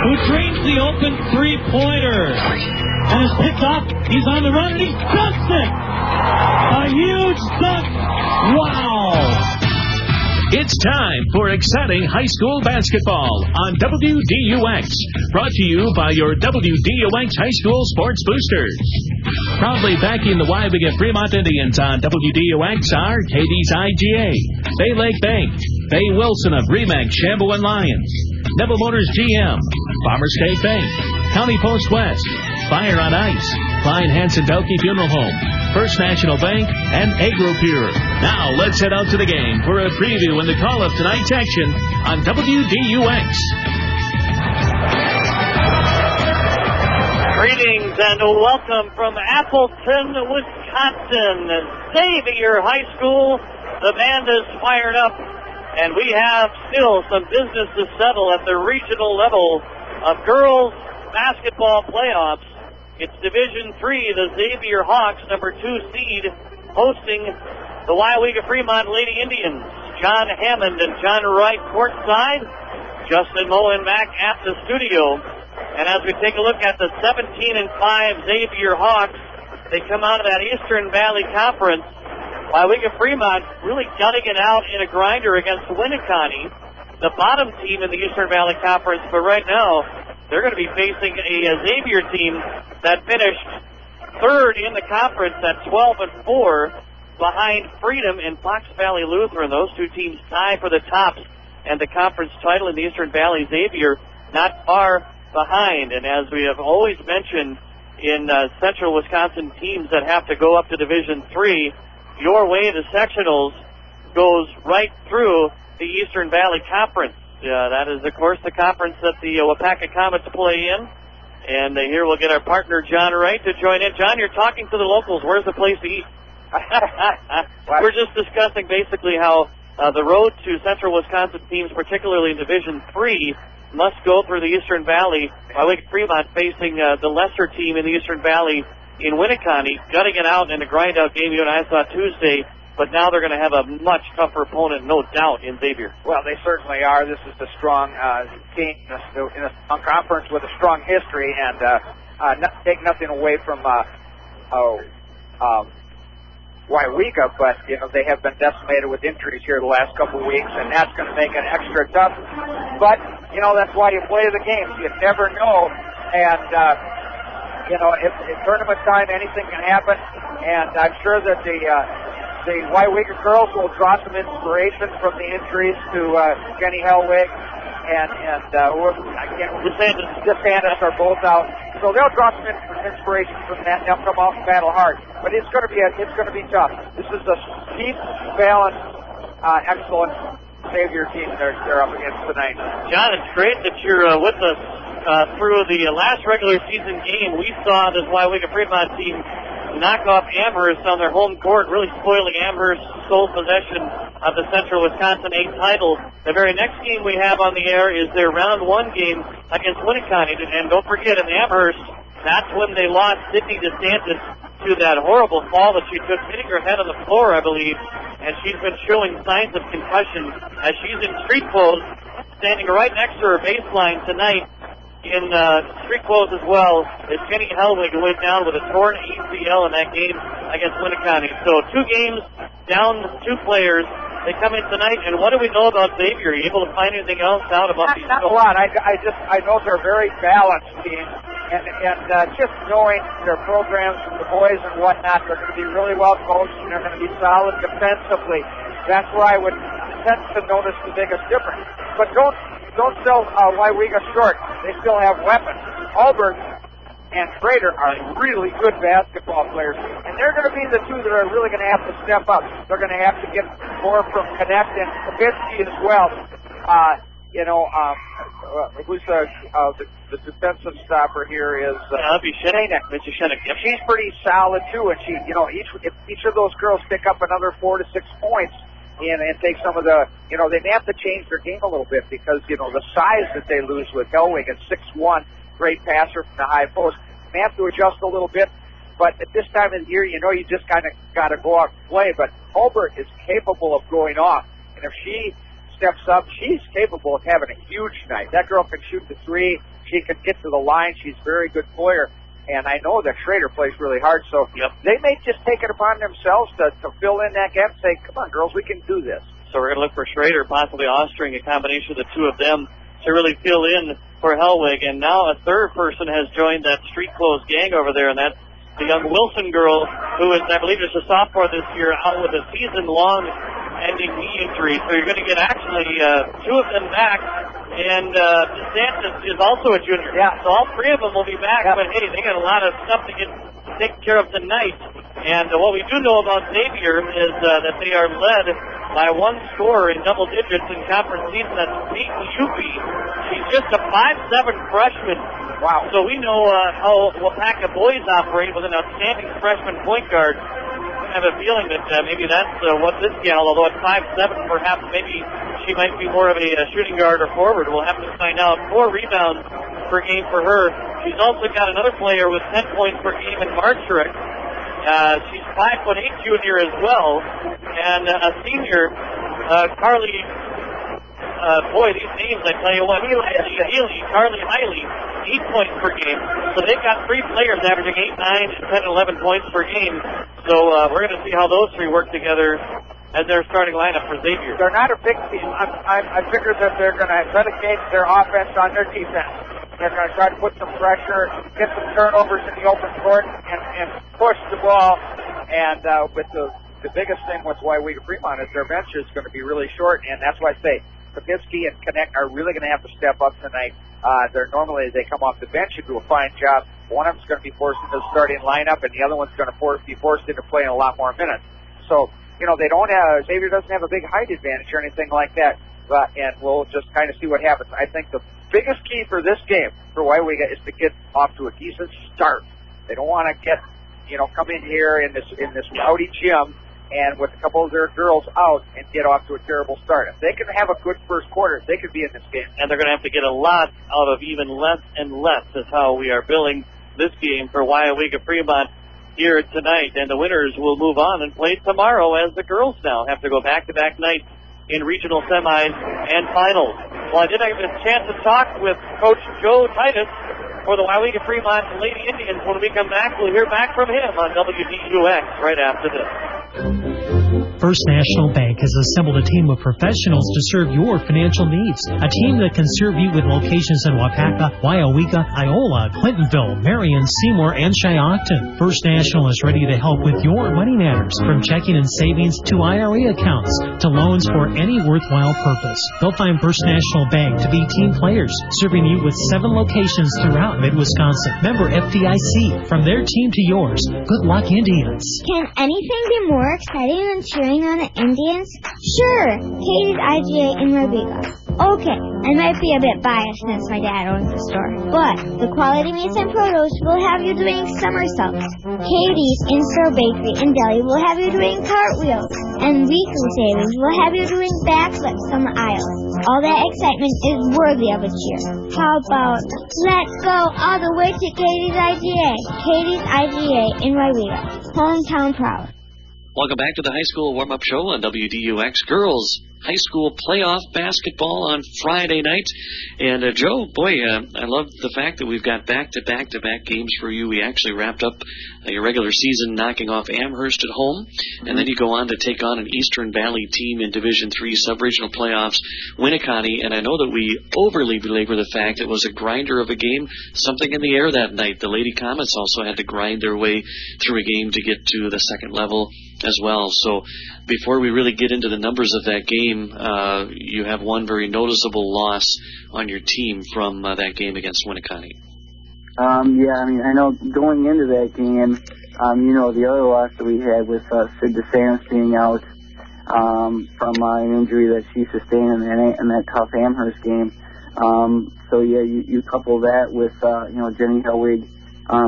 who drains the open three-pointer. And is picked off. He's on the run, and he dunks it! A huge dunk! Wow! It's time for exciting high school basketball on WDUX. Brought to you by your WDUX High School Sports Boosters. Proudly backing the Wywiga Fremont Indians on WDUX are Katie's IGA, Bay Lake Bank, Bay Wilson of Remax, Shambo and Lyons, Neville Motors GM, Farmer State Bank, County Post West, Fire on Ice, Klein Hansen Belkey Funeral Home, First National Bank, and AgroPure. Now let's head out to the game for a preview and the call of tonight's action on WDUX. Greetings and welcome from Appleton, Wisconsin. Xavier High School. The band is fired up, and we have still some business to settle at the regional level of girls basketball playoffs. It's Division III, the Xavier Hawks, number 2 seed, hosting the Wywiga Fremont Lady Indians. John Hammond and John Wright courtside, Justin Mullen back at the studio. And as we take a look at the 17-5 Xavier Hawks, they come out of that Eastern Valley Conference. Wywiga Fremont really gutting it out in a grinder against Winneconne, the bottom team in the Eastern Valley Conference. But right now, they're going to be facing a Xavier team that finished third in the conference at 12-4 behind Freedom and Fox Valley Lutheran. Those two teams tie for the tops and the conference title in the Eastern Valley. Xavier not far behind. And as we have always mentioned in Central Wisconsin teams that have to go up to Division III, your way to sectionals goes right through the Eastern Valley Conference. That is, of course, the conference that the Wapaka Comets play in. And here we'll get our partner, John Wright, to join in. John, you're talking to the locals. Where's the place to eat? We're just discussing basically how the road to Central Wisconsin teams, particularly in Division III, must go through the Eastern Valley. Wywiga Fremont facing the lesser team in the Eastern Valley in Winneconne, gutting it out in a grind-out game you and I saw Tuesday. But now they're going to have a much tougher opponent, no doubt, in Xavier. Well, they certainly are. This is a strong team in a strong conference with a strong history, and take nothing away from Wywiga, but they have been decimated with injuries here the last couple of weeks, and that's going to make it extra tough. But that's why you play the games. You never know, and if tournament time, anything can happen, and I'm sure that the Wywiga girls will draw some inspiration from the injuries to Jenny Hellwig and DeSantis are both out, so they'll draw some inspiration from that. They'll come out and battle hard, but it's going to be tough. This is a deep, balanced, excellent Xavier team they're up against tonight. John, it's great that you're with us through the last regular season game. We saw this Wywiga Fremont team knock off Amherst on their home court, really spoiling Amherst's sole possession of the Central Wisconsin 8 title. The very next game we have on the air is their round 1 game against Winneconne. And don't forget, in Amherst, that's when they lost Sydney DeSantis to that horrible fall that she took, hitting her head on the floor, I believe. And she's been showing signs of concussion as she's in street clothes, standing right next to her baseline tonight. In street clothes as well as Jenny Hellwig, who went down with a torn ACL in that game against Winneconne. So 2 games, down 2 players. They come in tonight, and what do we know about Xavier? Are you able to find anything else out about these? Not a lot. I know they're a very balanced team, and just knowing their programs from the boys and whatnot, they're going to be really well coached, and they're going to be solid defensively. That's where I would tend to notice the biggest difference. But don't sell Wywiga short. They still have weapons. Albert and Schrader are really good basketball players, and they're going to be the two that are really going to have to step up. They're going to have to get more from Connect and Kabitsky as well. Who's the defensive stopper here is Shenik. She's pretty solid too, and she, if each of those girls pick up another 4 to 6 points. And take some of the, they may have to change their game a little bit because, the size that they lose with Hellwig at 6'1", great passer from the high post. May have to adjust a little bit, but at this time of the year, you just kind of got to go out and play. But Hulbert is capable of going off, and if she steps up, she's capable of having a huge night. That girl can shoot the 3. she can get to the line. She's a very good player. And I know that Schrader plays really hard, so they may just take it upon themselves to fill in that gap and say, come on, girls, we can do this. So we're going to look for Schrader, possibly Ostring, a combination of the two of them to really fill in for Hellwig. And now a third person has joined that street clothes gang over there, and that's the young Wilson girl, who is, I believe, just a sophomore this year, out with a season-long ending knee injury. So you're going to get actually two of them back. And DeSantis is also a junior. Yeah. So all three of them will be back, but hey, they got a lot of stuff to get taken care of tonight. And what we do know about Xavier is that they are led by one scorer in double digits in conference season. That's Pete Yupi. She's just a 5'7" freshman. Wow. So we know how Wapaka boys operate with an outstanding freshman point guard. I have a feeling that maybe that's what this gal, although at 5'7", perhaps maybe she might be more of a shooting guard or forward. We'll have to find out. 4 rebounds per game for her. She's also got another player with 10 points per game in Marcherick. She's 5'8" junior as well. And a senior, Carly, boy, these names, I tell you what, Carly Hiley, 8 points per game. So they've got 3 players averaging 8, 9, 10, 11 points per game. So we're going to see how those 3 work together as their starting lineup for Xavier. They're not a big team. I figure that they're going to predicate their offense on their defense. They're going to try to put some pressure, get some turnovers in the open court, and push the ball. And with the biggest thing with Waiwega Fremont is their bench is going to be really short, and that's why I say Kapinski and Connect are really going to have to step up tonight. Normally they come off the bench and do a fine job. One of them's going to be forced into the starting lineup, and the other one's going to be forced into playing a lot more minutes. So, they don't have, Xavier doesn't have a big height advantage or anything like that. And we'll just kind of see what happens. I think the biggest key for this game for Waiwega is to get off to a decent start. They don't want to get, come in here in this rowdy gym and with a couple of their girls out and get off to a terrible start. If they can have a good first quarter, they could be in this game. And they're going to have to get a lot out of even less and less. Is how we are billing this game for Waiwega Fremont here tonight. And the winners will move on and play tomorrow, as the girls now have to go back-to-back nights in regional semis and finals. Well, I did have a chance to talk with Coach Joe Titus for the Waiwega Fremont Lady Indians. When we come back, we'll hear back from him on WDUX right after this. First National Bank has assembled a team of professionals to serve your financial needs. A team that can serve you with locations in Wapaka, Waiwega, Iola, Clintonville, Marion, Seymour, and Shiocton. First National is ready to help with your money matters, from checking and savings to IRA accounts to loans for any worthwhile purpose. They'll find First National Bank to be team players, serving you with 7 locations throughout Mid-Wisconsin. Member FDIC. From their team to yours, good luck, Indians. Can anything be more exciting than cheering on the Indians? Sure, Katie's IGA in Waiwega. Okay, I might be a bit biased since my dad owns the store, but the quality meats and produce will have you doing somersaults. Katie's in-store bakery and deli will have you doing cartwheels, and weekly savings will have you doing backflips on the aisle. All that excitement is worthy of a cheer. How about, let's go all the way to Katie's IGA. Katie's IGA in Waiwega, hometown proud. Welcome back to the high school warm-up show on WDUX. Girls high school playoff basketball on Friday night. And, Joe, boy, I love the fact that we've got back-to-back-to-back games for you. We actually wrapped up your regular season knocking off Amherst at home, and then you go on to take on an Eastern Valley team in Division III sub-regional playoffs, Winnicott. And I know that we overly belabor the fact it was a grinder of a game, something in the air that night. The Lady Comets also had to grind their way through a game to get to the second level as well. So before we really get into the numbers of that game, you have one very noticeable loss on your team from that game against Winnicott. I know going into that game, the other loss that we had with Sid DeSantis being out from an injury that she sustained in that tough Amherst game. You couple that with, Jenny Hellwig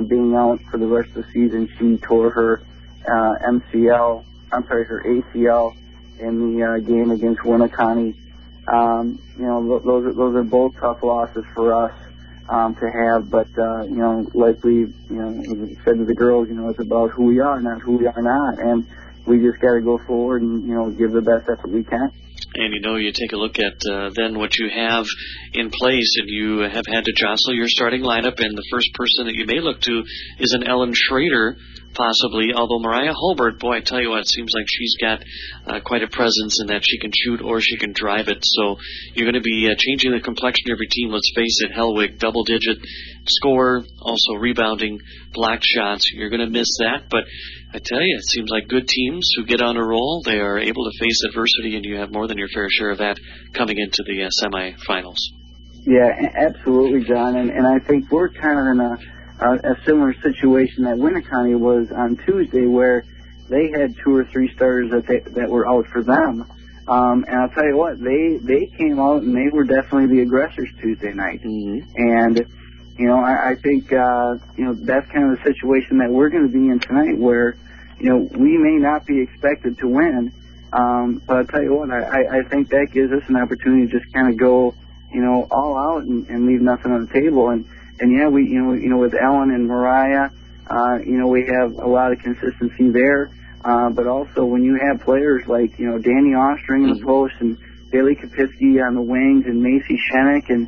being out for the rest of the season. She tore her her ACL in the game against Winnicott. Those are both tough losses for us to have, but like we said to the girls, it's about who we are, not who we are not, and we just got to go forward and give the best effort we can. And, you take a look at then what you have in place, and you have had to jostle your starting lineup, and the first person that you may look to is an Ellen Schrader, possibly, although Mariah Hulbert, boy, I tell you what, it seems like she's got quite a presence in that she can shoot or she can drive it. So you're going to be changing the complexion of your team. Let's face it, Hellwig, double-digit scorer, also rebounding, blocked shots. You're going to miss that, but I tell you, it seems like good teams who get on a roll, they are able to face adversity, and you have more than your fair share of that coming into the semifinals. Yeah, absolutely, John, and I think we're kind of in a similar situation that Winneconne was on Tuesday, where they had 2 or 3 starters that were out for them. And I'll tell you what, they came out and they were definitely the aggressors Tuesday night. Mm-hmm. And, I think, that's kind of the situation that we're going to be in tonight, where, we may not be expected to win. But I'll tell you what, I think that gives us an opportunity to just kind of go, all out and leave nothing on the table. And yeah, we, with Ellen and Mariah, we have a lot of consistency there. But also when you have players like, Danny Ostring in the post and Bailey Kapitsky on the wings and Macy Shenik and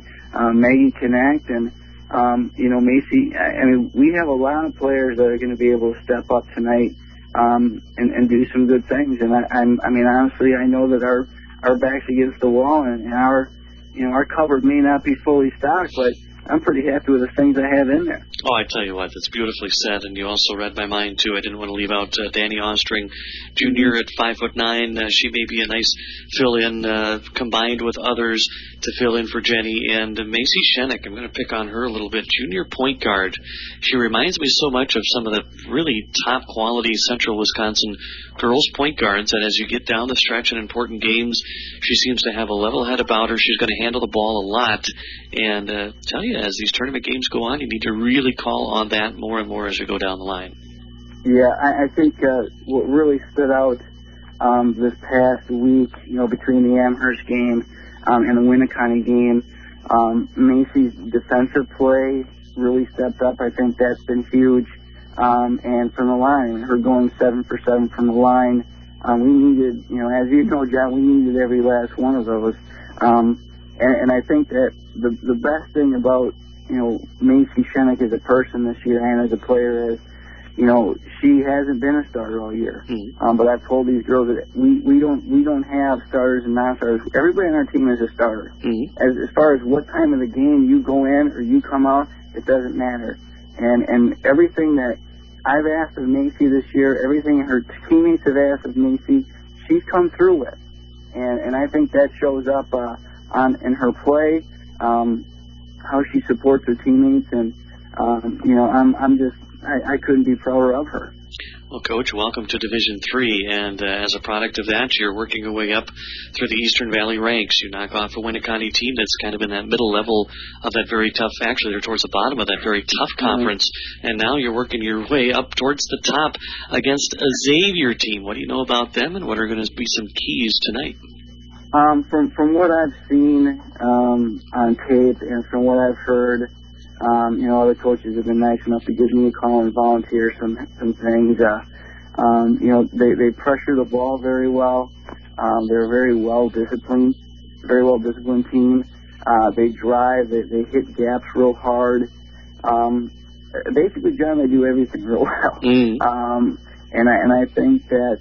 Maggie Connect and, Macy, we have a lot of players that are going to be able to step up tonight and do some good things. And honestly, I know that our back's against the wall and our cupboard may not be fully stocked, but I'm pretty happy with the things I have in there. Oh, I tell you what, that's beautifully said, and you also read my mind, too. I didn't want to leave out Danny Ostring Jr. at 5'9". She may be a nice fill-in combined with others to fill in for Jenny. And Macy Shenik, I'm going to pick on her a little bit, junior point guard. She reminds me so much of some of the really top-quality Central Wisconsin girls point guards, and as you get down the stretch in important games, she seems to have a level head about her. She's going to handle the ball a lot. And tell you, as these tournament games go on, you need to really call on that more and more as you go down the line. Yeah, I think what really stood out this past week, between the Amherst game and the Winneconne game, Macy's defensive play really stepped up. I think that's been huge. And from the line, her going 7 for 7 from the line, we needed, as you know, John, we needed every last one of those. And I think that the best thing about, Macy Shenik as a person this year and as a player is, she hasn't been a starter all year. Mm-hmm. But I've told these girls that we don't have starters and non-starters. Everybody on our team is a starter. Mm-hmm. As far as what time of the game you go in or you come out, it doesn't matter. And everything that I've asked of Macy this year, everything her teammates have asked of Macy, she's come through with. And I think that shows up in her play, how she supports her teammates, and I couldn't be prouder of her. Well, Coach, welcome to Division III, and as a product of that, you're working your way up through the Eastern Valley ranks. You knock off a Winneconne team that's kind of in that middle level of that very tough, actually they're towards the bottom of that very tough conference, and now you're working your way up towards the top against a Xavier team. What do you know about them, and what are going to be some keys tonight? From what I've seen on tape and from what I've heard, other coaches have been nice enough to give me a call and volunteer some things. They pressure the ball very well. They're a very well disciplined team. They drive. They hit gaps real hard. Basically, John, they do everything real well. And I think that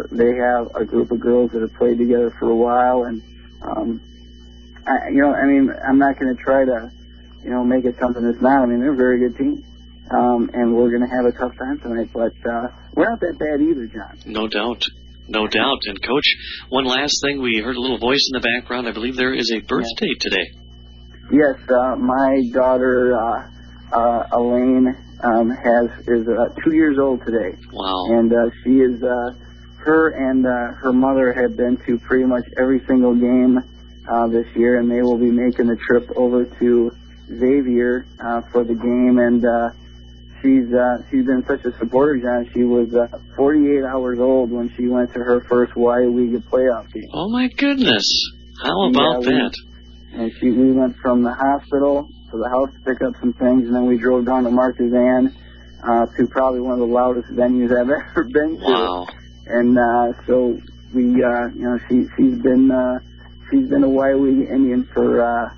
they have a group of girls that have played together for a while, and I'm not going to try to make it something that's not. They're a very good team, and we're going to have a tough time tonight, but we're not that bad either, John. No doubt. No doubt. And Coach, one last thing, we heard a little voice in the background. I believe there is a birthday today. Yes, my daughter Elaine is 2 years old today. Wow. And she is, her and her mother have been to pretty much every single game this year, and they will be making the trip over to Xavier for the game. And she's been such a supporter, John. She was 48 hours old when she went to her first YWEGA playoff game. Oh my goodness! How about that? And we went from the hospital to the house to pick up some things, and then we drove down to Marquezan to probably one of the loudest venues I've ever been to. Wow. And so, she's been a Waiwega Indian for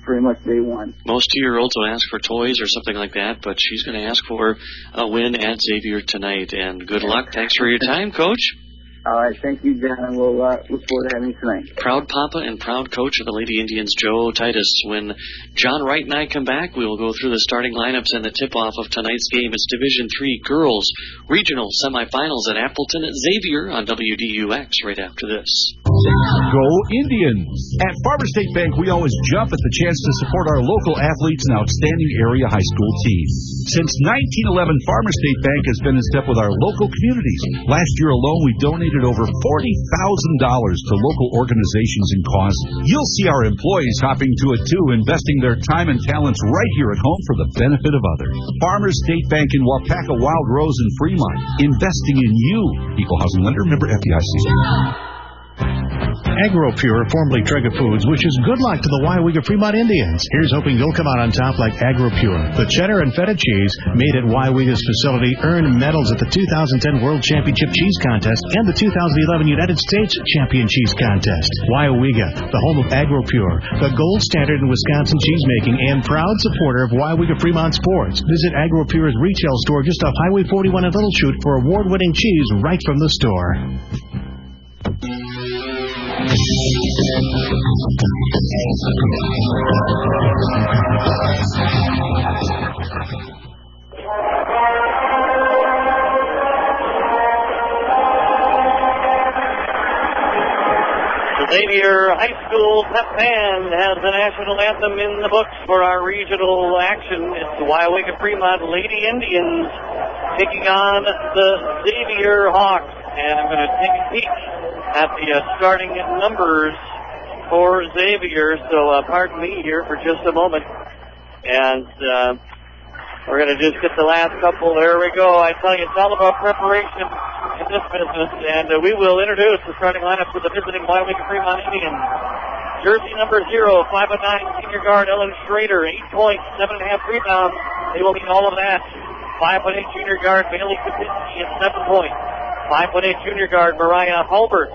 pretty much day one. Most 2-year-olds will ask for toys or something like that, but she's going to ask for a win at Xavier tonight. And good luck. Thanks for your time, Coach. All right, thank you, John. We'll look forward to having you tonight. Proud Papa and proud coach of the Lady Indians, Joe Titus. When John Wright and I come back, we will go through the starting lineups and the tip-off of tonight's game. It's Division III Girls Regional Semifinals at Appleton at Xavier on WDUX right after this. Go Indians! At Farmer State Bank, we always jump at the chance to support our local athletes and outstanding area high school teams. Since 1911, Farmer State Bank has been in step with our local communities. Last year alone, we donated over $40,000 to local organizations and causes. You'll see our employees hopping to it too, investing their time and talents right here at home for the benefit of others. Farmers State Bank in Wapaka, Wild Rose, and Fremont, investing in you. Equal housing lender, member FDIC. AgroPure, formerly Trega Foods, wishes good luck to the Waiwega Fremont Indians. Here's hoping you'll come out on top like AgroPure. The cheddar and feta cheese made at Waiwega's facility earned medals at the 2010 World Championship Cheese Contest and the 2011 United States Champion Cheese Contest. Waiwega, the home of AgroPure, the gold standard in Wisconsin cheesemaking and proud supporter of Waiwega Fremont sports. Visit AgroPure's retail store just off Highway 41 in Little Chute for award-winning cheese right from the store. Xavier High School Pep Band has the national anthem in the books for our regional action. It's the Waiwega Fremont Lady Indians taking on the Xavier Hawks. And I'm going to take a peek at the starting numbers for Xavier. So pardon me here for just a moment. And we're going to just get the last couple. There we go. I tell you, it's all about preparation in this business. And we will introduce the starting lineup for the visiting Waiwega Fremont Indians. Jersey number 0, 5'9", senior guard Ellen Schrader, 8 points, 7.5 rebounds. They will need all of that. 5'8" junior guard Bailey Kapinski at 7 points. 5'8" junior guard Mariah Hulbert.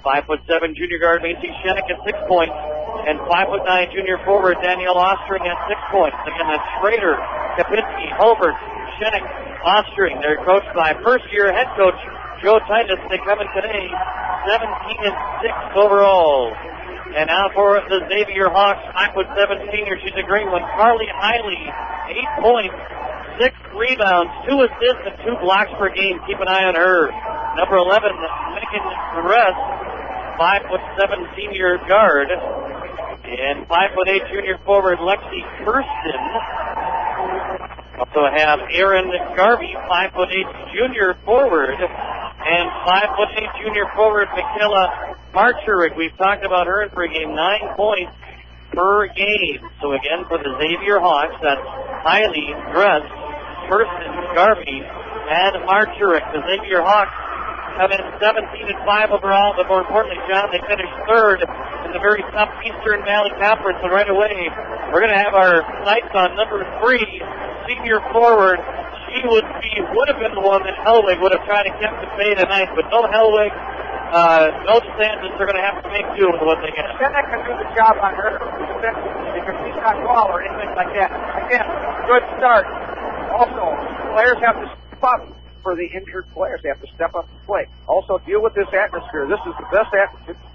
5'7" junior guard Macy Shenik at 6 points. And 5'9" junior forward Danielle Ostring at 6 points. Again, that's Schrader, Kapinski, Hulbert, Shenik, Ostring. They're coached by first-year head coach Joe Titus. They come in today 17-6 overall. And now for the Xavier Hawks, 5'7" senior. She's a great one. Carly Hiley, 8 points. 6 rebounds, 2 assists, and 2 blocks per game. Keep an eye on her. Number 11, Megan Rest, 5'7" senior guard. And 5'8" junior forward Lexi Kirsten. Also have Erin Garvey, 5'8" junior forward. And 5'8" junior forward Michaela Marcherick. We've talked about her in pregame, 9 points per game. So again, for the Xavier Hawks, that's Hiley, Dress, Kirsten, Garvey, and Marcherick. The Xavier Hawks come in 17-5 overall, but more importantly, John, they finished third in the very tough Eastern Valley Conference. And right away, we're going to have our sights on number 3, senior forward. She would have been the one that Hellwig would have tried to keep at bay tonight, but no Hellwig, no DeSantis. They're going to have to make do with what they get. Shenik can do the job on her because she's not tall or anything like that. Again, good start. Also, players have to step up for the injured players. They have to step up and play. Also, deal with this atmosphere. This is the best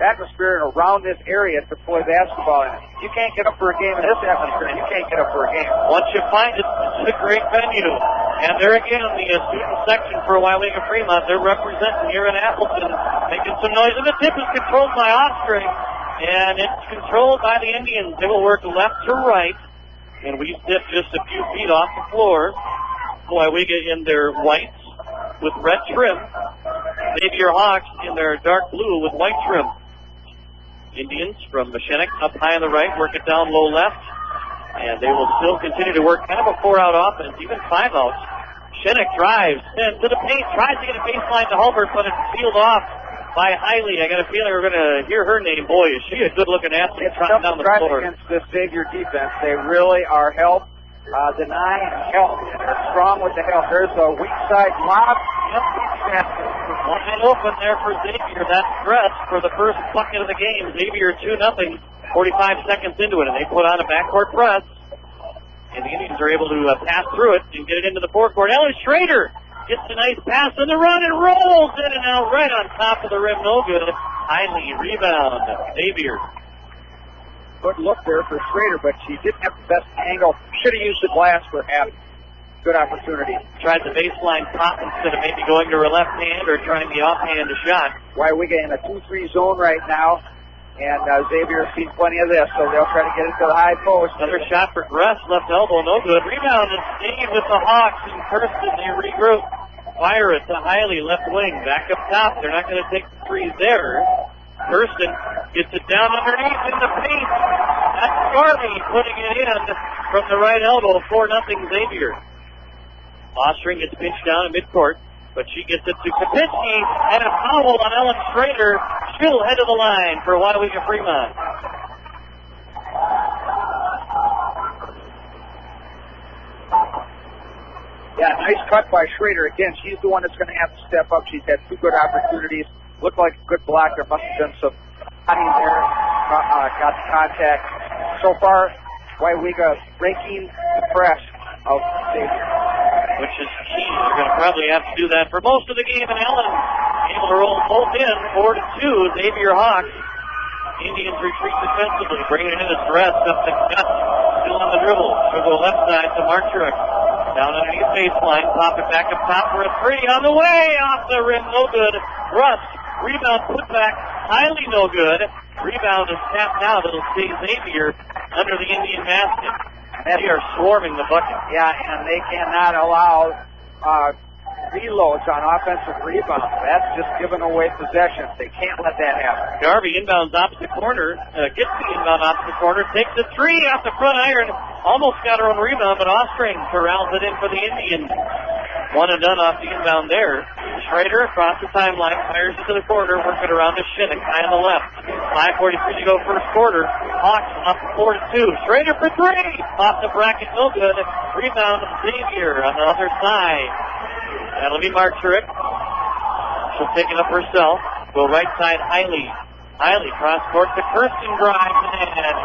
atmosphere around this area to play basketball in. You can't get up for a game in this atmosphere. You can't get up for a game. Once you find it, it's a great venue. And there again, the student section for Waiwega Fremont, they're representing here in Appleton, making some noise. And the tip is controlled by Ostring, and it's controlled by the Indians. They will work left to right, and we sit just a few feet off the floor. Waiwega in their whites with red trim. Xavier Hawks in their dark blue with white trim. Indians from Mashenik up high on the right, work it down low left. And they will still continue to work kind of a 4-out offense, even 5 outs. Shenik drives into the paint, tries to get a baseline to Hulbert, but it's sealed off by Hiley. I got a feeling we're going to hear her name. Boy, is she a good-looking athlete trotting down the floor. Against this Xavier defense, they really are help. Deny and help. They're strong with the help. There's a weak side lob. Wide open there for Xavier. after that press for the first bucket of the game. Xavier 2-0, 45 seconds into it, and they put on a backcourt press. And the Indians are able to pass through it and get it into the forecourt. Ellen Schrader gets a nice pass on the run and rolls in and out right on top of the rim. No good. Highly rebound. Xavier. Good look there for Schrader, but she didn't have the best angle. Should have used the glass perhaps. Good opportunity. Tried the baseline pop instead of maybe going to her left hand or trying the offhand shot. Waiwega in a 2-3 zone right now, and Xavier has seen plenty of this, so they'll try to get it to the high post. Another shot for Gress, left elbow, no good. Rebound is stayed with the Hawks, and Kirsten, they regroup. Fire it to Hiley, left wing, back up top. They're not going to take the threes there. Kirsten gets it down underneath in the paint. That's Garvey putting it in from the right elbow, 4-0 Xavier. Ostring gets pinched down at midcourt, but she gets it to Kapinski, and a foul on Ellen Schrader. She'll head to the line for Waiwega Fremont. Yeah, nice cut by Schrader. Again, she's the one that's going to have to step up. She's had 2 good opportunities. Looked like a good block. There must have been some cutting there. Got the contact. So far, Waiwega breaking the press of Xavier, which is key. They're going to probably have to do that for most of the game. And Ellen able to roll both in, 4-2. Xavier Hawks. Indians retreat defensively, bringing it in as Dress up to Gus. Still on the dribble. She'll go left side to Marchuk. Down underneath baseline, pop it back up top for a 3 on the way, off the rim, no good. Rust, rebound put back, highly no good. Rebound is tapped out. It'll stay Xavier under the Indian basket. They are swarming the bucket. Yeah, and they cannot allow reloads on offensive rebounds. That's just giving away possession. They can't let that happen. Garvey inbounds opposite corner, gets the inbound opposite corner, takes a 3 off the front iron, almost got her own rebound, but Ostring corrals it in for the Indians. One and done off the inbound there. Schrader across the timeline, fires it to the corner, working around to Shinnick, high on the left. 5:43 to go first quarter. Hawks up 4-2. Schrader for 3! Off the bracket, no good. Rebound Xavier on the other side. That'll be Marchuk. She'll take it up herself. Go right side, Hiley. Hiley cross court to Kirsten, drive, and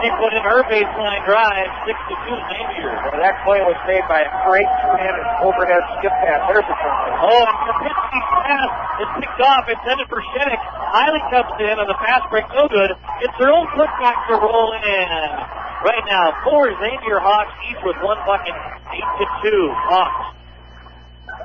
she put in her baseline drive, 6-2 Xavier. Well, that play was made by a great two-handed overhead skip pass. There's a turn. Oh, and Kapinski's pass is picked off. It's headed for Shinnick. Hiley comes in on the fast break, no good. It's her own putback to roll in. Right now, 4 Xavier Hawks, each with 1 bucket, 8-2 Hawks.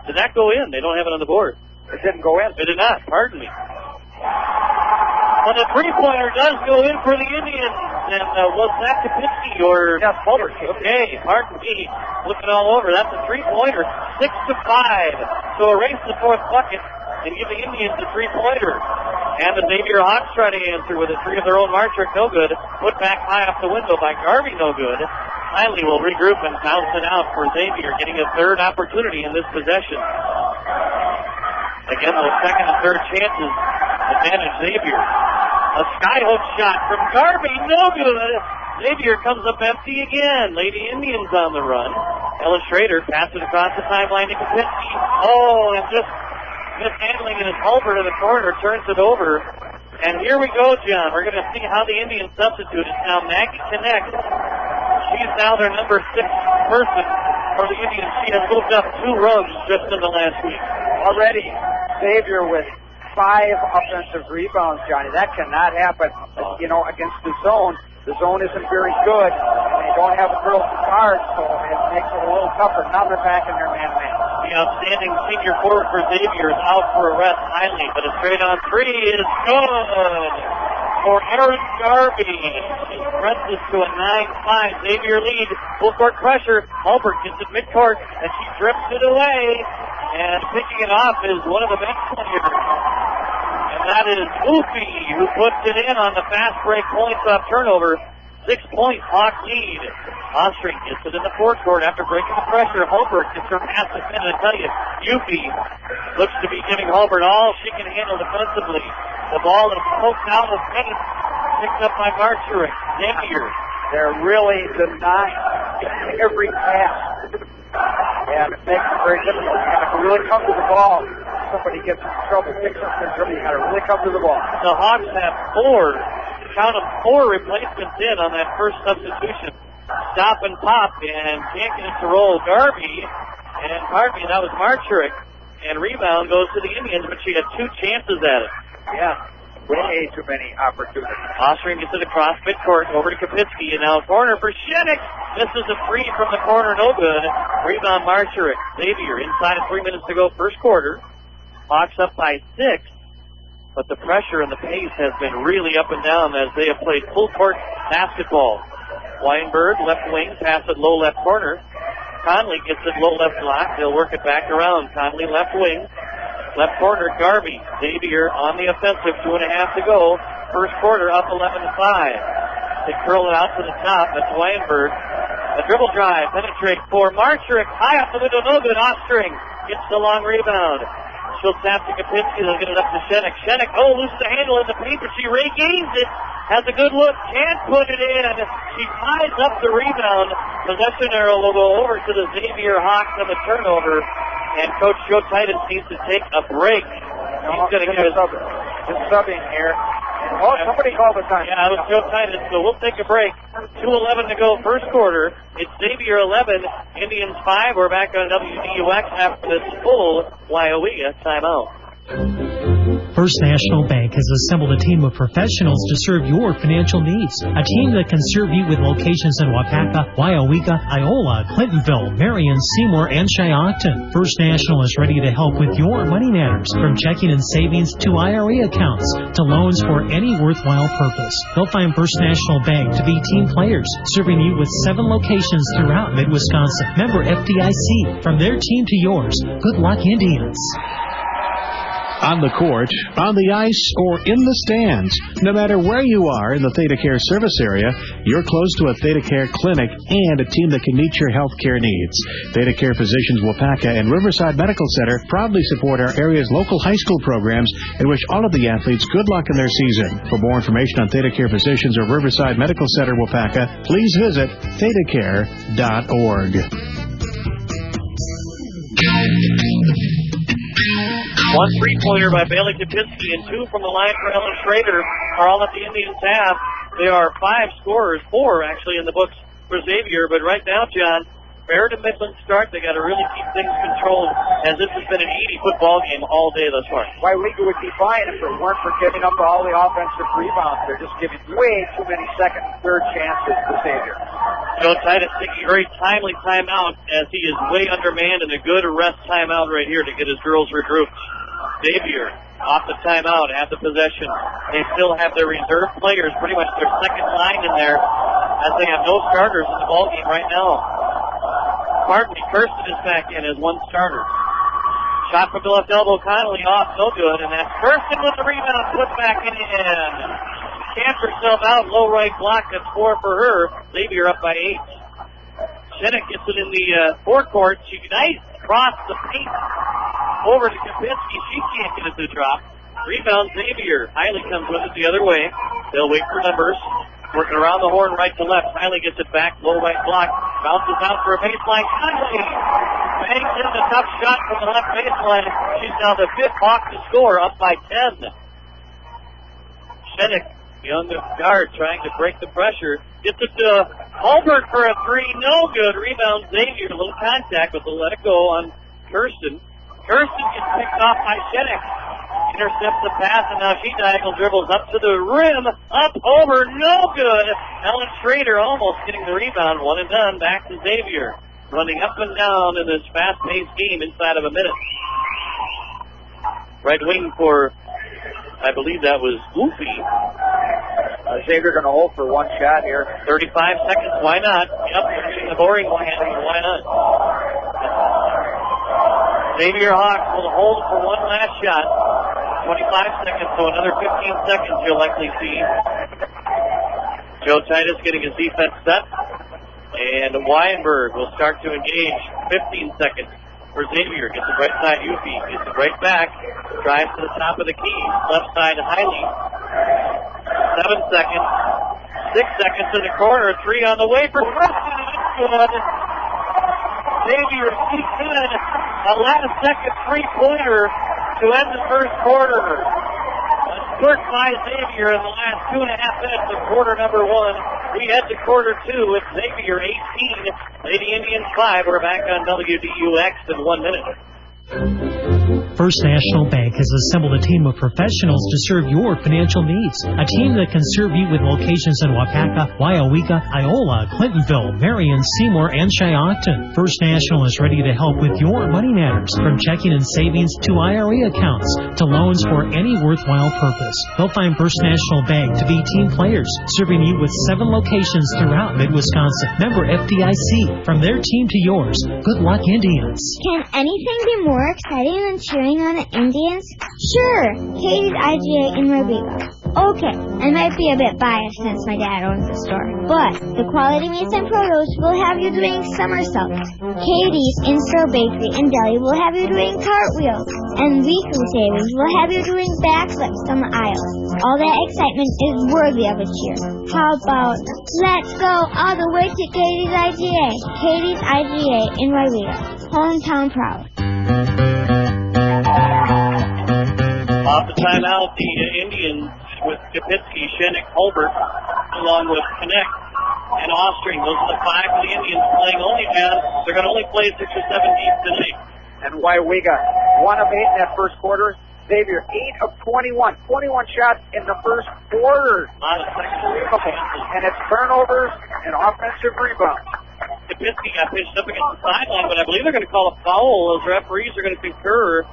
Did that go in? They don't have it on the board. It didn't go in. It did not. Pardon me. Well, the three-pointer does go in for the Indians. And was that Kapinski or Hulbert? Okay, pardon me. Looking all over. That's a three-pointer. 6-5. So erase the 4th bucket and give the Indians the three-pointer. And the Xavier Hawks try to answer with a 3 of their own. Marchuk, no good. Put back high off the window by Garvey, no good. Hiley will regroup and bounce it out for Xavier, getting a 3rd opportunity in this possession. Again, those 2nd and 3rd chances advantage Xavier. A skyhook shot from Garvey, no good. Xavier comes up empty again. Lady Indians on the run. Ellen Schrader passes across the timeline to Kapinski. Oh, and just mishandling it as Hulbert in the corner turns it over. And here we go, John. We're going to see how the Indians substitute. It's now Maggie Connect. She's now their number 6 person for the Indians. She has moved up 2 rungs just in the last week. Already, Xavier with 5 offensive rebounds, Johnny. That cannot happen, against the zone. The zone isn't very good. They don't have a girl to guard, so it makes it a little tougher. Now they're back in their man-to-man. The outstanding senior forward for Xavier is out for a rest, Hiley, but a straight-on 3 is good for Erin Garvey. She presses to a 9-5 Xavier lead. Full court pressure. Hulbert gets it midcourt, and she drips it away. And picking it off is one of the bench players. And that is Goofy, who puts it in on the fast break points off turnover. 6 points, Hawk lead. Ostring gets it in the forecourt after breaking the pressure. Hulbert gets her pass to fin. I tell you, Goofy looks to be giving Hulbert all she can handle defensively. The ball is poked out of paint, picked up by Marchuk. Xavier. They're really denying every pass. And it makes it very difficult. You have to really come to the ball. somebody gets in trouble, picks up their dribble, you got to really come to the ball. The Hawks have four replacements in on that first substitution. Stop and pop, and can't get it to roll. Garvey, and pardon me, that was Marcherick. And rebound goes to the Indians, but she had 2 chances at it. Yeah, way too many opportunities. Ostring gets it across midcourt over to Kapinski, and now corner for Shenik. Misses a free from the corner, no good. Rebound Marcherick. Xavier inside of 3 minutes to go, first quarter. Hawks up by 6, but the pressure and the pace has been really up and down as they have played full court basketball. Weinberg, left wing, pass at low left corner. Conley gets it low left block. They'll work it back around. Conley left wing. Left corner, Garvey. Xavier on the offensive, 2.5 to go. First quarter up 11-5. They curl it out to the top. That's Weinberg. A dribble drive, penetrate for Marcherick. High up the window, no good. Ostring gets the long rebound. She'll tap to Kapinski. They'll get it up to Shenik. Shenik, loses the handle in the paint, but she regains it. Has a good look. Can't put it in. She ties up the rebound. Possession arrow will go over to the Xavier Hawks on the turnover. And Coach Joe Titus needs to take a break. He's going to give us subbing here. Oh, somebody called the time. Yeah, it was Joe Titus, so we'll take a break. 2:11 to go, first quarter. It's Xavier 11, Indians 5. We're back on WDUX after this full Waiawea timeout. First National Bank has assembled a team of professionals to serve your financial needs. A team that can serve you with locations in Wapaka, Waiaweka, Iola, Clintonville, Marion, Seymour, and Shiocton. First National is ready to help with your money matters, from checking and savings to IRA accounts to loans for any worthwhile purpose. They'll find First National Bank to be team players, serving you with 7 locations throughout Mid-Wisconsin. Member FDIC. From their team to yours, good luck, Indians. On the court, on the ice, or in the stands, no matter where you are in the ThedaCare service area, you're close to a ThedaCare clinic and a team that can meet your health care needs. ThedaCare Physicians Wapaka and Riverside Medical Center proudly support our area's local high school programs and wish all of the athletes good luck in their season. For more information on ThedaCare Physicians or Riverside Medical Center Wapaka, please visit thedacare.org. One three-pointer by Bailey Kapinski and 2 from the line for Ellen Schrader are all that the Indians have. There are 5 scorers, 4 actually in the books for Xavier, but right now, John, fair to Midland start. They got to really keep things controlled, as this has been an 80-foot ball game all day thus far. Waiaweka would be fine if it weren't for giving up all the offensive rebounds. They're just giving way too many second and third chances to Xavier. Joe Titus taking a very timely timeout as he is way undermanned, and a good rest timeout right here to get his girls regrouped. Xavier off the timeout at the possession. They still have their reserve players, pretty much their second line in there, as they have no starters in the ballgame right now. Pardon me, Kirsten is back in as one starter. Shot from the left elbow, Connolly off, no good, and that's Kirsten with the rebound, put back in. Camps herself out, low right block, that's 4 for her. Xavier up by 8. Shenik gets it in the forecourt. She nice across the paint over to Kapinski. She can't get it to drop. Rebound Xavier. Hiley comes with it the other way. They'll wait for numbers. Working around the horn right to left. Hiley gets it back. Low right block. Bounces out for a baseline. Conley bangs in the tough shot from the left baseline. She's now the 5th Hawk to score, up by 10. Shenik, young guard, trying to break the pressure. Gets it to Holbert for a 3. No good. Rebound Xavier. A little contact, but they'll let it go on Kirsten. Kirsten gets picked off by Shenik. Intercepts the pass, and now she diagonal dribbles up to the rim. Up, over, no good. Ellen Schrader almost getting the rebound. One and done. Back to Xavier. Running up and down in this fast-paced game inside of a minute. Right wing for, I believe that was Goofy. Xavier going to hold for one shot here. 35 seconds. Why not? Yep, the boring one. Why not? Xavier Hawks will hold for one last shot. 25 seconds, so another 15 seconds you'll likely see. Joe Titus getting his defense set. And Weinberg will start to engage. 15 seconds for Xavier. Gets it right side, Yuffie. Gets it right back. Drives to the top of the key. Left side, Hiley. 7 seconds. 6 seconds in the corner. 3 on the way for Preston. Good. Xavier keeps in a last second 3-pointer to to end the first quarter. A spurt by Xavier in the last 2.5 minutes of quarter number one. We head to quarter two with Xavier 18, Lady Indians 5. We're back on WDUX in 1 minute. First National Bank has assembled a team of professionals to serve your financial needs. A team that can serve you with locations in Wapaka, Wyoweka, Iola, Clintonville, Marion, Seymour, and Shiocton. First National is ready to help with your money matters, from checking and savings to IRA accounts to loans for any worthwhile purpose. They'll find First National Bank to be team players, serving you with 7 locations throughout Mid-Wisconsin. Member FDIC. From their team to yours, good luck, Indians. Can anything be more exciting than cheering on the Indians? Sure, Katie's IGA in Robiga. Okay, I might be a bit biased since my dad owns the store, but the quality meats and produce will have you doing somersaults. Katie's in-store bakery and deli will have you doing cartwheels, and weekly savings will have you doing backflips on the aisles. All that excitement is worthy of a cheer. How about, let's go all the way to Katie's IGA. Katie's IGA in Robiga. Hometown proud. Off the timeout, the Indians with Kapitsky, Shenik, Holbert, along with Connect and Austring. Those are the 5 for the Indians playing only man. They're going to only play 6 or 7 deep tonight. And Wyoweka, 1 of 8 in that first quarter. Xavier, 8 of 21. 21 shots in the first quarter. A lot of second chances. And it's turnovers and offensive rebounds. Kapitsky got pitched up against the sideline, but I believe they're going to call a foul. Those referees are going to concur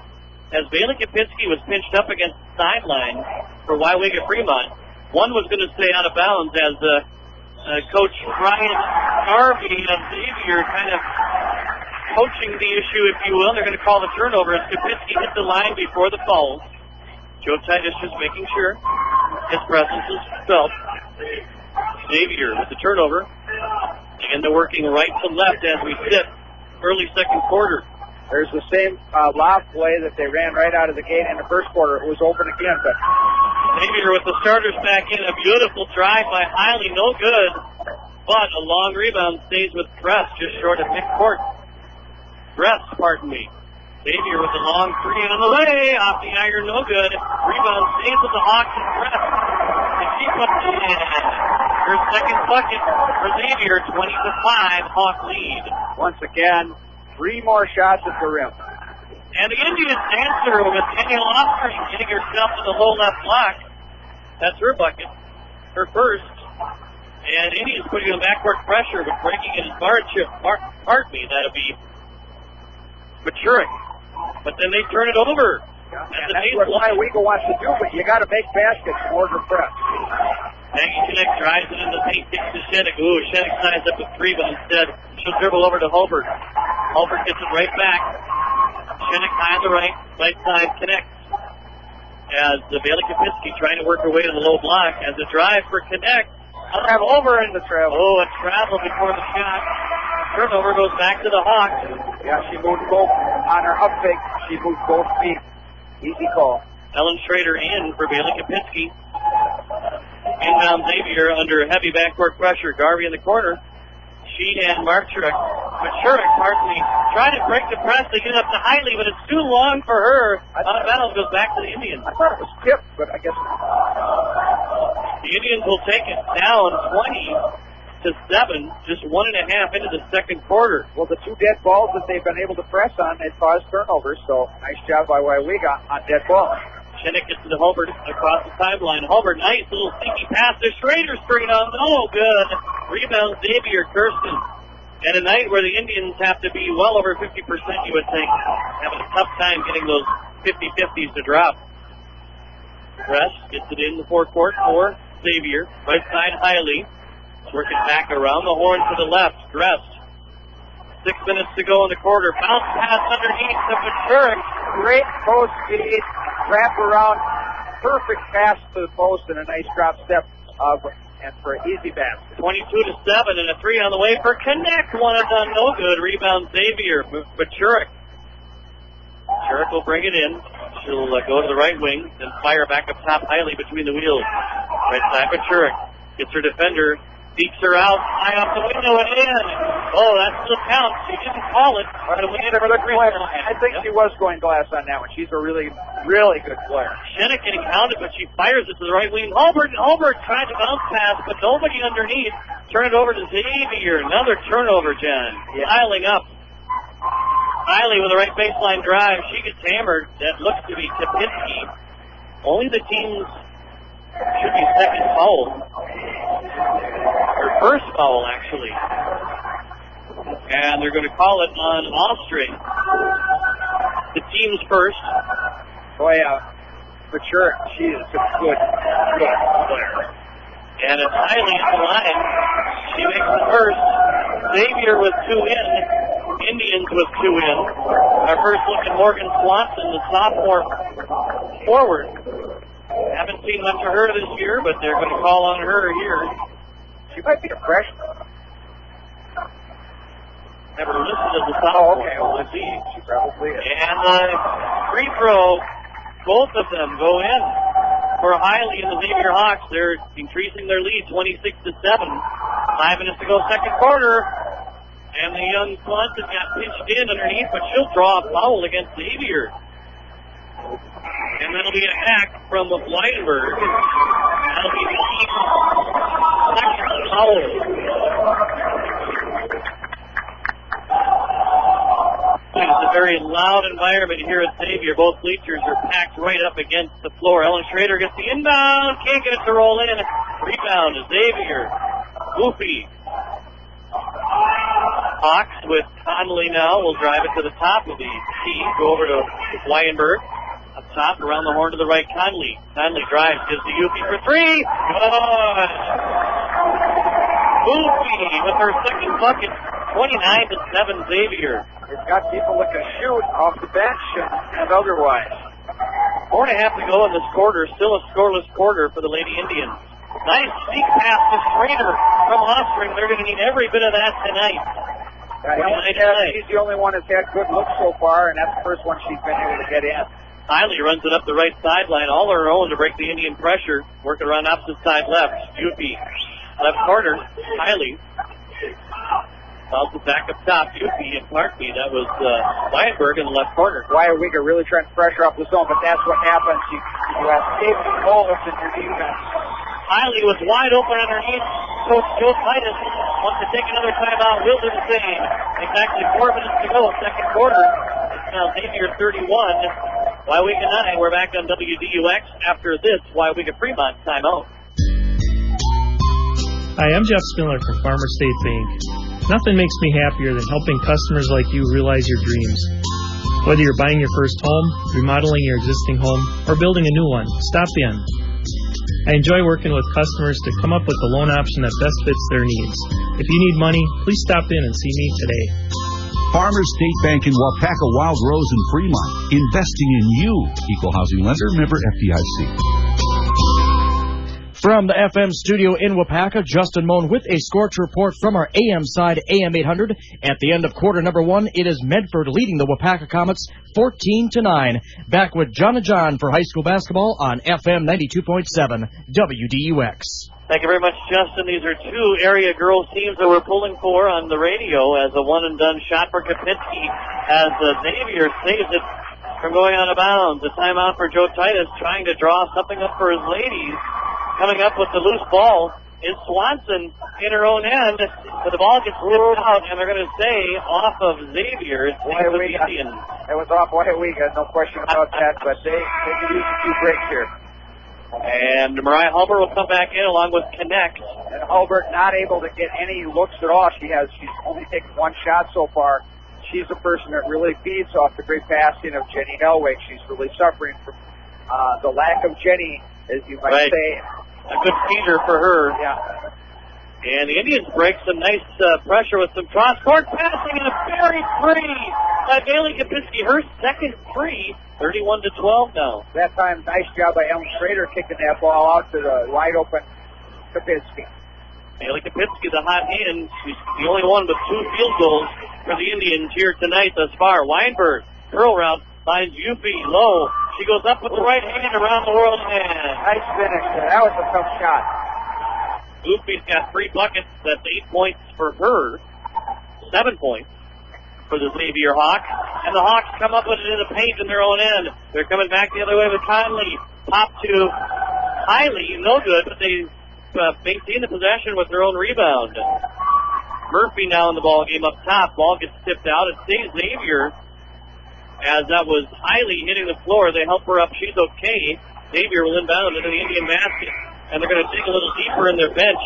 as Bailey Kapitsky was pinched up against the sideline for Wyoweka Fremont. One was going to stay out of bounds as Coach Brian Harvey of Xavier kind of coaching the issue, if you will. They're going to call the turnover as Kapitsky hit the line before the foul. Joe Titus just making sure his presence is felt. Xavier with the turnover. And they're working right to left as we sit early second quarter. There's the same lob play that they ran right out of the gate in the first quarter. It was open again, but Xavier with the starters back in. A beautiful drive by Hiley, no good. But a long rebound stays with Dress, just short of midcourt. Dress, pardon me. Xavier with a long three on the way. Off the iron, no good. Rebound stays with the Hawks and Dress. And she puts in her second bucket for Xavier, 20-5, Hawk lead. Once again, 3 more shots at the rim. And the Indians answer with Danielle Austring getting herself to the low left block. That's her bucket, her first. And Indians putting on backcourt pressure with breaking in his pardon me, that'll be Machurik. But then they turn it over. Yeah, and that's what Wyoweka wants to do, but you got to make baskets in order to press. Maggie Shenik drives it in the paint, kicks to Shenik. Ooh, Shenik signs up with 3, but instead she'll dribble over to Holbert. Holbert gets it right back. Shenik high on the right side connects. As the Bailey Kapitsky trying to work her way to the low block. As a drive for Connect. Travel over in the travel. Oh, a travel before the shot. Turnover goes back to the Hawks. Yeah, she moved both on her up fake. She moved both feet. Easy call. Ellen Schrader in for Bailey Kapitsky. Inbound Xavier under heavy backcourt pressure. Garvey in the corner. She and Machurik, pardon me, trying to break the press to get up to Hiley, but it's too long for her. Out of bounds, goes back to the Indians. I thought it was tipped, but I guess the Indians will take it down 20-7, just 1.5 into the second quarter. Well, the 2 dead balls that they've been able to press on, it caused turnovers, so nice job by Wyoweka on dead balls. Shenik gets to the Holbert across the timeline. Holbert, nice little sneaky pass to Schrader, straight on. Oh, good. Rebound Xavier Kirsten. At a night where the Indians have to be well over 50%, you would think. Having a tough time getting those 50-50s to drop. Dress gets it in the forecourt for Xavier. Right side, Hiley. Working back around the horn to the left. Dress. 6 minutes to go in the quarter. Bounce pass underneath to Machurik. Great post speed. Wrap around. Perfect pass to the post and a nice drop step and for an easy basket. 22-7 and a 3 on the way for Connect. One and done, no good. Rebound Xavier. Machurik. Machurik will bring it in. She'll go to the right wing, then fire back up top Hiley between the wheels. Right side Machurik. Gets her defender. Deeks her out, high off the window and in. Oh, that still counts. She didn't call it. But I think she was going glass on that one. She's a really, really good player. Shinnick getting counted, but she fires it to the right wing. Holbert tried to bounce pass, but nobody underneath. Turn it over to Xavier. Another turnover, Jen. Yeah. Piling up. Riley with a right baseline drive. She gets hammered. That looks to be Kapinski. Only the team's should be second foul. Or first foul, actually. And they're going to call it on Austria. The team's first. Boy, but sure, she is a good player. And it's Riley at the line. She makes the first. Xavier with 2 in. Indians with 2 in. Our first look at Morgan Swanson, the sophomore forward. Haven't seen much of her this year, but they're going to call on her here. She might be a freshman. Never listed as a sophomore. Oh, okay. Well, let's see. She probably is. And free throw, both of them go in for Hiley and the Xavier Hawks. They're increasing their lead 26-7. 5 minutes to go, second quarter. And the young Swanson got pitched in underneath, but she'll draw a foul against Xavier. And that'll be an attack from Weidenberg. That'll be the team's second foul. It's a very loud environment here at Xavier. Both bleachers are packed right up against the floor. Ellen Schrader gets the inbound. Can't get it to roll in. Rebound to Xavier. Goofy. Hawks with Conley now will drive it to the top of the key. Go over to Weidenberg. Up top, around the horn to the right, Conley. Conley drives, gives to Yuffie for 3. Good. Yuffie with her second bucket. 29-7 Xavier. They've got people that can shoot off the bench and otherwise. 4.5 to go in this quarter. Still a scoreless quarter for the Lady Indians. Nice sneak pass to Schrader from Ostring. They're going to need every bit of that tonight. She's the only one that's had good looks so far, and that's the first one she's been able to get in. Hiley runs it up the right sideline, all on her own to break the Indian pressure. Working around opposite side left. Yuffie. Left corner. Hiley. Bounces back up top. Yuffie and Clarkby. That was Weidenberg in the left corner. Weiwiger really trying to pressure off the zone, but that's what happens. You have safety goals in your defense. Hiley was wide open underneath. Coach Joe Titus wants to take another timeout. Will do the same. Exactly 4 minutes to go, second quarter. It's now Xavier 31. Waiwega 9. We're back on WDUX after this Waiwega Fremont timeout. Hi, I'm Jeff Spindler from Farmer State Bank. Nothing makes me happier than helping customers like you realize your dreams. Whether you're buying your first home, remodeling your existing home, or building a new one, stop in. I enjoy working with customers to come up with the loan option that best fits their needs. If you need money, please stop in and see me today. Farmers State Bank in Wapaka, Wild Rose, and Fremont. Investing in you. Equal housing lender, member FDIC. From the FM studio in Wapaka, Justin Moan with a scorch report from our AM side, AM 800. At the end of quarter number 1, it is Medford leading the Wapaka Comets 14-9. Back with John and John for high school basketball on FM 92.7 WDUX. Thank you very much, Justin. These are two area girls teams that we're pulling for on the radio as a one-and-done shot for Kapinski as Xavier saves it from going out of bounds. A timeout for Joe Titus trying to draw something up for his ladies. Coming up with the loose ball is Swanson in her own end, but the ball gets ripped out, and they're going to say off of Xavier. It was off Waiwega, no question about that, but they could use a few breaks here. And Mariah Hulbert will come back in along with Connect. And Hulbert not able to get any looks at all. She's only taken one shot so far. She's a person that really feeds off the great passing of Jenny Elwig. She's really suffering from the lack of Jenny, as you might say. A good feeder for her. Yeah. And the Indians break some nice pressure with some cross-court passing and a buried free by Bailey Kapinski. Her second free, 31-12 now. That time, nice job by Ellen Schrader kicking that ball out to the wide-open Kapinski. Bailey Kapinski, the hot hand. She's the only one with 2 field goals for the Indians here tonight thus far. Weinberg, curl route, finds Yuffie low. She goes up with the right hand around the world hand. Nice finish. That was a tough shot. Yuffie's got 3 buckets. That's 8 points for her. 7 points for the Xavier Hawks. And the Hawks come up with it in the paint in their own end. They're coming back the other way with Conley. Pop to Hiley, no good, but they maintain the possession with their own rebound. Murphy now in the ball game up top. Ball gets tipped out. It stays Xavier, as that was Hiley hitting the floor. They help her up. She's okay. Xavier will inbound into the Indian basket, and they're going to dig a little deeper in their bench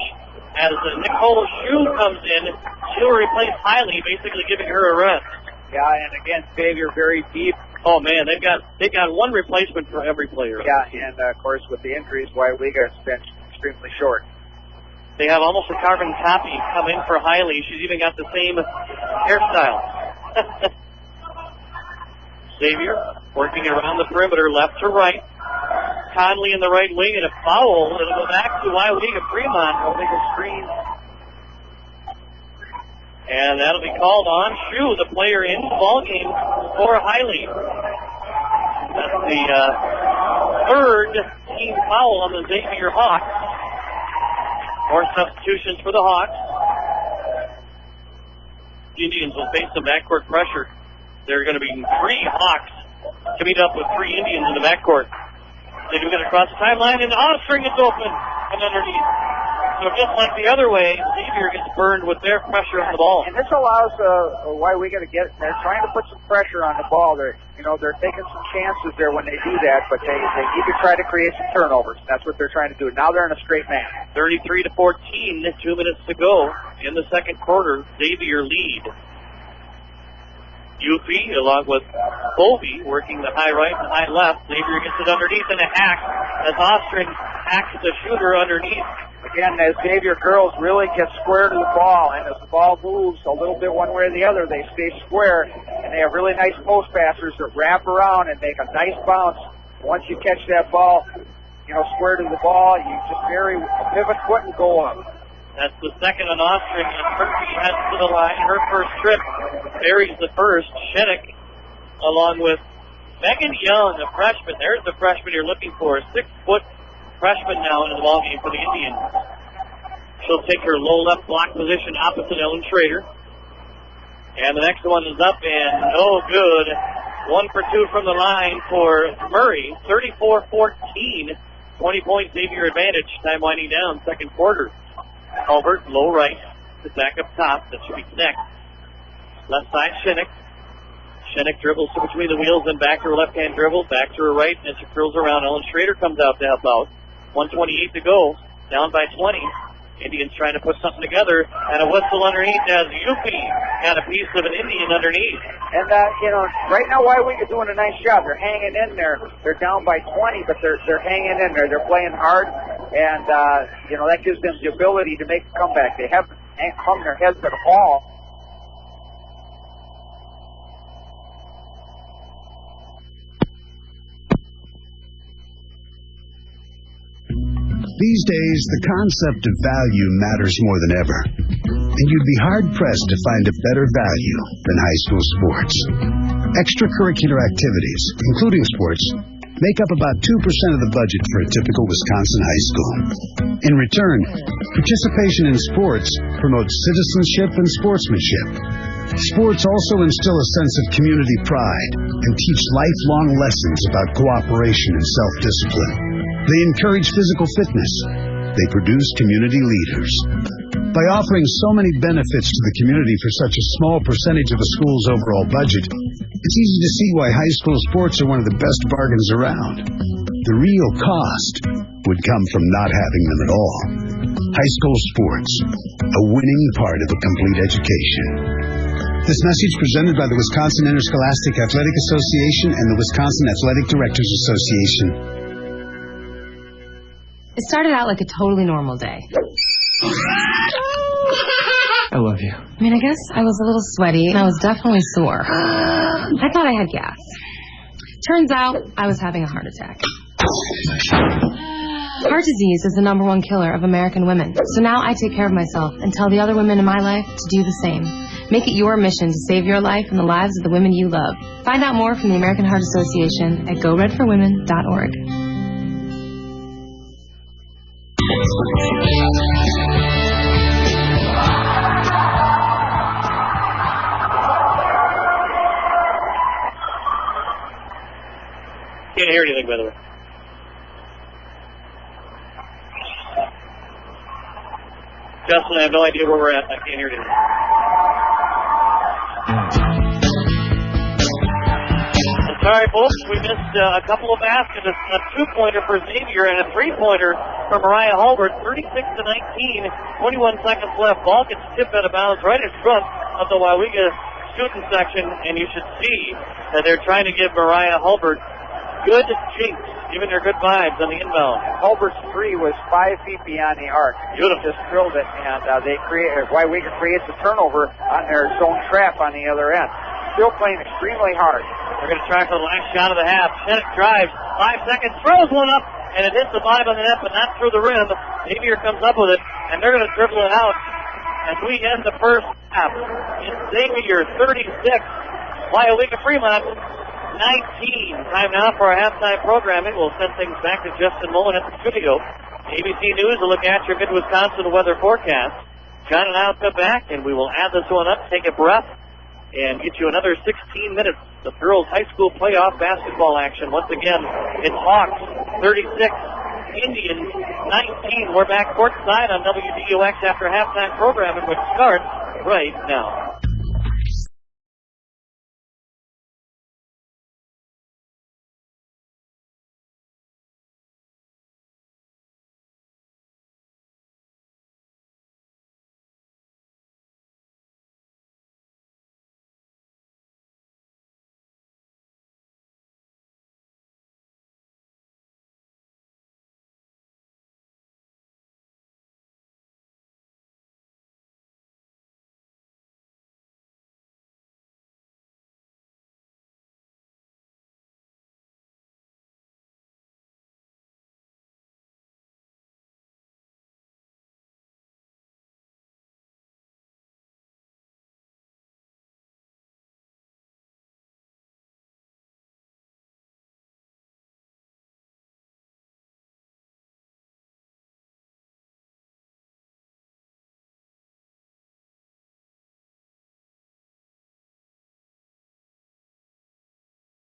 as Nicole Shue comes in. She'll replace Hiley, basically giving her a rest. Yeah, and again, Xavier very deep. Oh man, they've got one replacement for every player. Yeah, and of course with the injuries, Waiwega has been extremely short. They have almost a carbon copy come in for Hiley. She's even got the same hairstyle. Xavier working around the perimeter, left to right. Conley in the right wing, and a foul. It'll go back to Waiwega Fremont. They'll make a screen. And that'll be called on Shue, the player in the ball game for Hiley. That's the third team foul on the Xavier Hawks. More substitutions for the Hawks. The Indians will face some backcourt pressure. There are going to be 3 Hawks to meet up with 3 Indians in the backcourt. They do get across the timeline, and the Offspring is open and underneath. So just like the other way, Xavier gets burned with their pressure on the ball. And this allows Waiwega to get. They're trying to put some pressure on the ball. They're taking some chances there when they do that, but they need to try to create some turnovers. That's what they're trying to do. Now they're in a straight man. 33-14, 2 minutes to go in the second quarter. Xavier lead. Yuffie, along with Bovey, working the high right and high left. Xavier gets it underneath and a hack as Ostring hacks the shooter underneath. Again, as Xavier girls really get square to the ball, and as the ball moves a little bit one way or the other, they stay square, and they have really nice post passers that wrap around and make a nice bounce. Once you catch that ball, square to the ball, you just a pivot foot and go up. That's the second on Ostring, and Murphy heads to the line. Her first trip buries the first. Shinnick, along with Megan Young, a freshman. There's the freshman you're looking for. 6-foot freshman now in the ballgame for the Indians. She'll take her low left block position opposite Ellen Schrader. And the next one is up and no good. 1 for 2 from the line for Murray. 34-14. 20-point Xavier advantage. Time winding down, second quarter. Albert, low right. To back up top. That should be next. Left side, Shinnick. Shinnick dribbles between the wheels and back to her left-hand dribble. Back to her right, and she curls around. Ellen Schrader comes out to help out. 1:28 to go. Down by 20. Indians trying to put something together. And a whistle underneath as Yuffie got a piece of an Indian underneath. And, right now Waiwega doing a nice job. They're hanging in there. They're down by 20, but they're hanging in there. They're playing hard. And, that gives them the ability to make a comeback. They haven't hung their heads at all. These days, the concept of value matters more than ever. And you'd be hard-pressed to find a better value than high school sports. Extracurricular activities, including sports, make up about 2% of the budget for a typical Wisconsin high school. In return, participation in sports promotes citizenship and sportsmanship. Sports also instill a sense of community pride and teach lifelong lessons about cooperation and self-discipline. They encourage physical fitness. They produce community leaders. By offering so many benefits to the community for such a small percentage of a school's overall budget, it's easy to see why high school sports are one of the best bargains around. The real cost would come from not having them at all. High school sports, a winning part of a complete education. This message presented by the Wisconsin Interscholastic Athletic Association and the Wisconsin Athletic Directors Association. It started out like a totally normal day. I love you. I mean, I guess I was a little sweaty and I was definitely sore. I thought I had gas. Turns out I was having a heart attack. Heart disease is the #1 killer of American women. So now I take care of myself and tell the other women in my life to do the same. Make it your mission to save your life and the lives of the women you love. Find out more from the American Heart Association at goredforwomen.org. Can't hear anything, by the way. Justin, I have no idea where we're at. I can't hear anything. Sorry, folks, we missed a couple of baskets, a two-pointer for Xavier and a three-pointer for Mariah Hulbert, 36-19, 21 seconds left. Ball gets tipped out of bounds right in front of the Wawega student section, and you should see that they're trying to give Mariah Hulbert good jinx, giving her good vibes on the inbound. Hulbert's three was 5 feet beyond the arc. Beautiful. Just drilled it, and Wawega creates a turnover on their zone trap on the other end. Still playing extremely hard. They're going to try for the last shot of the half. Shennick drives, 5 seconds, throws one up, and it hits the bottom of the net, but not through the rim. Xavier comes up with it, and they're going to dribble it out as we end the first half. It's Xavier 36, Wawega Fremont 19. Time now for our halftime programming. We'll send things back to Justin Mullen at the studio. ABC News will look at your mid-Wisconsin weather forecast. John and I will come back, and we will add this one up, take a breath, and get you another 16 minutes of girls high school playoff basketball action. Once again, it's Hawks 36, Indians 19. We're back courtside on WDUX after halftime programming, which starts right now.